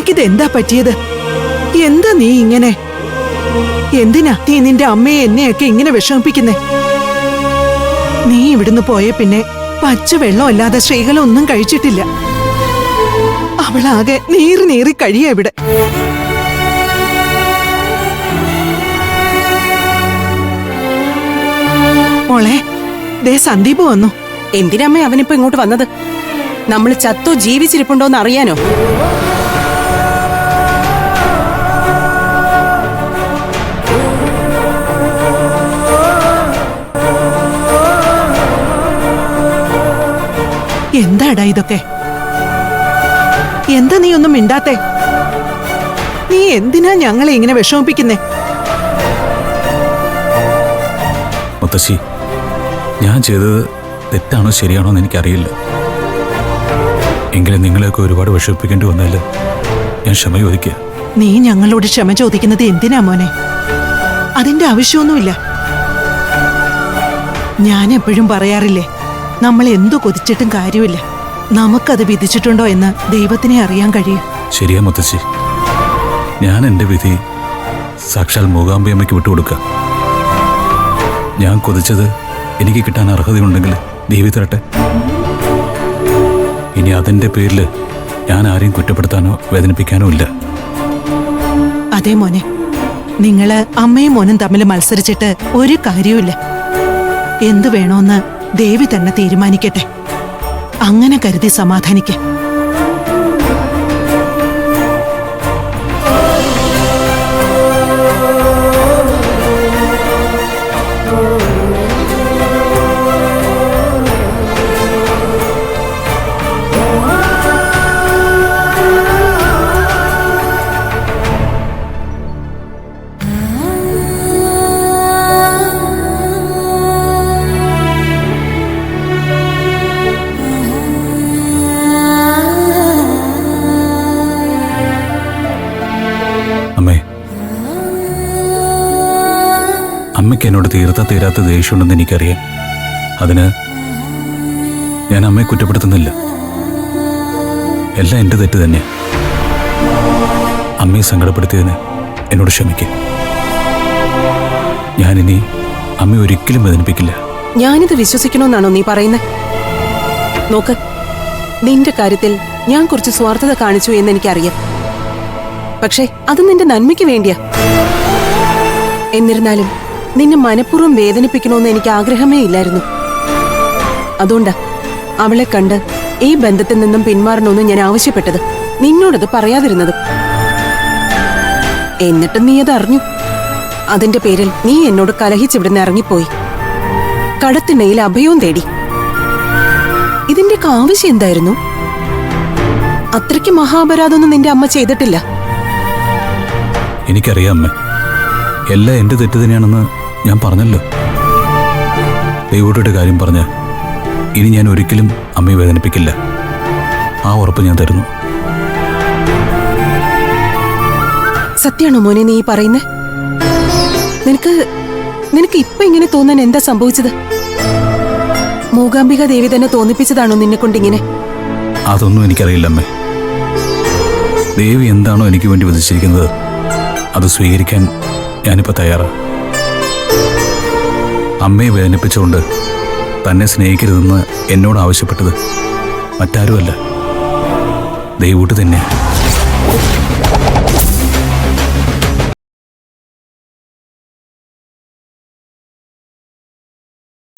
നിനക്കിത് എന്താ പറ്റിയത്? എന്താ നീ ഇങ്ങനെ? എന്തിനാ നീ നിന്റെ അമ്മയെ എന്നെയൊക്കെ ഇങ്ങനെ വിഷമിപ്പിക്കുന്നേ? നീ ഇവിടുന്ന് പോയ പിന്നെ പച്ചവെള്ളമല്ലാതെ ശ്രീകളൊന്നും കഴിച്ചിട്ടില്ല. അവളാകെ നീറി കഴിയാ ഇവിടെ. മോളെ, ദേ സന്ദീപ് വന്നു. എന്തിനമ്മേ അവനിപ്പോ ഇങ്ങോട്ട് വന്നത്? നമ്മൾ ചത്തോ ജീവിച്ചിരിപ്പുണ്ടോന്ന് അറിയാനോ? എന്താടാ ഇതൊക്കെ? എന്താ നീ ഒന്നും മിണ്ടാത്തെ? നീ എന്തിനാ ഞങ്ങളെ ഇങ്ങനെ വിഷമിപ്പിക്കുന്നേ? മുത്തശ്ശി, ഞാൻ ചെയ്തത് തെറ്റാണോ ശരിയാണോ എന്ന് എനിക്കറിയില്ല. എങ്കിലും നിങ്ങളെയൊക്കെ ഒരുപാട് വിഷമിപ്പിക്കേണ്ടി വന്നതിൽ ഞാൻ ക്ഷമ ചോദിക്കുക. നീ ഞങ്ങളോട് ക്ഷമ ചോദിക്കുന്നത് എന്തിനാ മോനെ? അതിന്റെ ആവശ്യമൊന്നുമില്ല. ഞാൻ എപ്പോഴും പറയാറില്ലേ, നമ്മൾ എന്തു കൊതിച്ചിട്ടും കാര്യമില്ല. നമുക്കത് വിധിച്ചിട്ടുണ്ടോ എന്ന് ദൈവത്തിനെ അറിയാൻ കഴിയും. ശരിയാ മുത്തശ്ശി, ഞാൻ എൻ്റെ വിധി സാക്ഷാൽ മൂകാംബിയമ്മയ്ക്ക് വിട്ടുകൊടുക്കാം. ഞാൻ കൊതിച്ചത് എനിക്ക് കിട്ടാൻ അർഹതയുണ്ടെങ്കിൽ ദേവി തരട്ടെ. ഇനി അതിൻ്റെ പേരിൽ ഞാൻ ആരെയും കുറ്റപ്പെടുത്താനോ വേദനിപ്പിക്കാനോ ഇല്ല. അതെ മോനെ, നിങ്ങള് അമ്മയും മോനും തമ്മിൽ മത്സരിച്ചിട്ട് ഒരു കാര്യവുമില്ല. എന്തു വേണോന്ന് ദേവി തന്നെ തീരുമാനിക്കട്ടെ. അങ്ങനെ കരുതി സമാധാനിക്ക. അമ്മയ്ക്ക് എന്നോട് തീരാത്ത ദേഷ്യമുണ്ടെന്ന് എനിക്കറിയാം. അതിന് ഞാൻ അമ്മയെ കുറ്റപ്പെടുത്തുന്നില്ല. എല്ലാം എൻ്റെ തെറ്റ് തന്നെ. അമ്മയെ സങ്കടപ്പെടുത്തിയതിന് എന്നോട് ക്ഷമിക്കുക. ഞാനിനി അമ്മയെ ഒരിക്കലും വേദനിപ്പിക്കില്ല. ഞാനിത് വിശ്വസിക്കണമെന്നാണോ നീ പറയുന്നത്? നോക്ക്, നിന്റെ കാര്യത്തിൽ ഞാൻ കുറച്ച് സ്വാർത്ഥത കാണിച്ചു എന്ന് എനിക്കറിയാം. പക്ഷേ അത് നിന്റെ നന്മയ്ക്ക് വേണ്ടിയാ. എന്നിരുന്നാലും നിന്നെ മനഃപൂർവ്വം വേദനിപ്പിക്കണമെന്ന് എനിക്ക് ആഗ്രഹമേ ഇല്ലായിരുന്നു. അതുകൊണ്ടാ അവളെ കണ്ട് ഈ ബന്ധത്തിൽ നിന്നും പിന്മാറണമെന്ന് ഞാൻ ആവശ്യപ്പെട്ടത്, നിന്നോടത് പറയാതിരുന്നത്. എന്നിട്ടും നീ അത് അറിഞ്ഞു. അതിന്റെ പേരിൽ നീ എന്നോട് കലഹിച്ചിവിടുന്ന് ഇറങ്ങിപ്പോയി. കടത്തിണ്ണയിൽ അഭയവും തേടി. ഇതിന്റെയൊക്കെ ആവശ്യം എന്തായിരുന്നു? അത്രയ്ക്ക് മഹാപരാധമൊന്നും നിന്റെ അമ്മ ചെയ്തിട്ടില്ല. എനിക്കറിയാം അമ്മ, എല്ലാം എൻ്റെ തെറ്റ് തന്നെയാണെന്ന് ഞാൻ പറഞ്ഞല്ലോ. ദൈവത്തോടെ കാര്യം പറഞ്ഞ ഇനി ഞാൻ ഒരിക്കലും അമ്മയെ വേദനിപ്പിക്കില്ല. ആ ഉറപ്പ് ഞാൻ തരുന്നു. സത്യാണോ മോനെ നീ പറയുന്നേ? നിനക്ക് ഇപ്പൊ ഇങ്ങനെ തോന്നാൻ എന്താ സംഭവിച്ചത്? മൂകാംബിക ദേവി തന്നെ തോന്നിപ്പിച്ചതാണോ നിന്നെ കൊണ്ടിങ്ങനെ? അതൊന്നും എനിക്കറിയില്ല അമ്മേ. ദേവി എന്താണോ എനിക്ക് വേണ്ടി വിധിച്ചിരിക്കുന്നത് അത് സ്വീകരിക്കാൻ ഞാനിപ്പോൾ തയ്യാറാണ്. അമ്മയെ വേദനിപ്പിച്ചുകൊണ്ട് തന്നെ സ്നേഹിക്കരുതെന്ന് എന്നോട് ആവശ്യപ്പെട്ടത് മറ്റാരുമല്ല, ദൈവൂട്ട് തന്നെ.